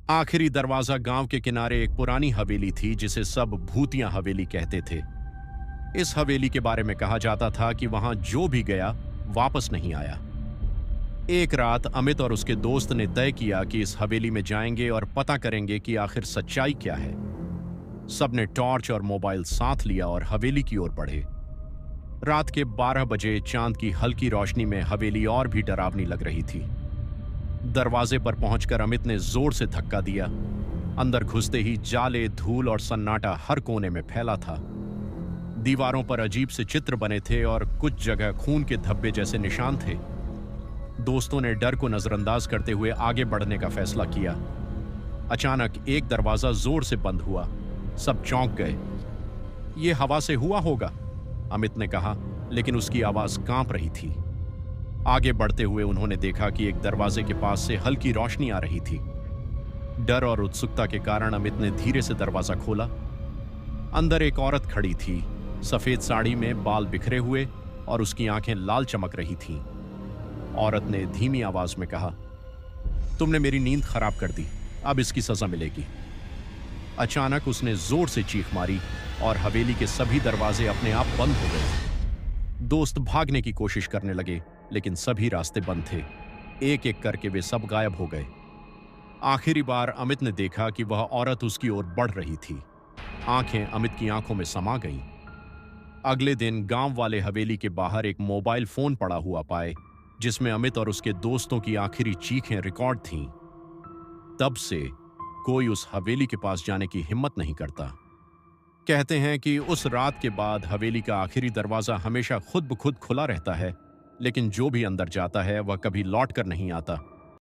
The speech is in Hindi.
आखिरी दरवाजा गांव के किनारे एक पुरानी हवेली थी जिसे सब भूतिया हवेली कहते थे। इस हवेली के बारे में कहा जाता था कि वहां जो भी गया वापस नहीं आया। एक रात अमित और उसके दोस्त ने तय किया कि इस हवेली में जाएंगे और पता करेंगे कि आखिर सच्चाई क्या है। सबने टॉर्च और मोबाइल साथ लिया और हवेली की ओर बढ़े। रात के 12 बजे चांद की हल्की रोशनी में हवेली और भी डरावनी लग रही थी। दरवाजे पर पहुंचकर अमित ने जोर से धक्का दिया। अंदर घुसते ही जाले, धूल और सन्नाटा हर कोने में फैला था। दीवारों पर अजीब से चित्र बने थे और कुछ जगह खून के धब्बे जैसे निशान थे। दोस्तों ने डर को नजरअंदाज करते हुए आगे बढ़ने का फैसला किया। अचानक एक दरवाजा जोर से बंद हुआ। सब चौंक गए। यह हवा से हुआ होगा, अमित ने कहा, लेकिन उसकी आवाज कांप रही थी। आगे बढ़ते हुए उन्होंने देखा कि एक दरवाजे के पास से हल्की रोशनी आ रही थी। डर और उत्सुकता के कारण अमित ने धीरे से दरवाजा खोला। अंदर एक औरत खड़ी थी, सफेद साड़ी में, बाल बिखरे हुए और उसकी आंखें लाल चमक रही थीं। औरत ने धीमी आवाज में कहा, तुमने मेरी नींद खराब कर दी, अब इसकी सजा मिलेगी। अचानक उसने जोर से चीख मारी और हवेली के सभी दरवाजे अपने आप बंद हो गए। दोस्त भागने की कोशिश करने लगे, लेकिन सभी रास्ते बंद थे। एक एक करके वे सब गायब हो गए। आखिरी बार अमित ने देखा कि वह औरत उसकी ओर बढ़ रही थी। आंखें अमित की आंखों में समा गईं। अगले दिन गांव वाले हवेली के बाहर एक मोबाइल फोन पड़ा हुआ पाए, जिसमें अमित और उसके दोस्तों की आखिरी चीखें रिकॉर्ड थीं। तब से कोई उस हवेली के पास जाने की हिम्मत नहीं करता। कहते हैं कि उस रात के बाद हवेली का आखिरी दरवाजा हमेशा खुद ब खुद खुला रहता है, लेकिन जो भी अंदर जाता है वह कभी लौट कर नहीं आता।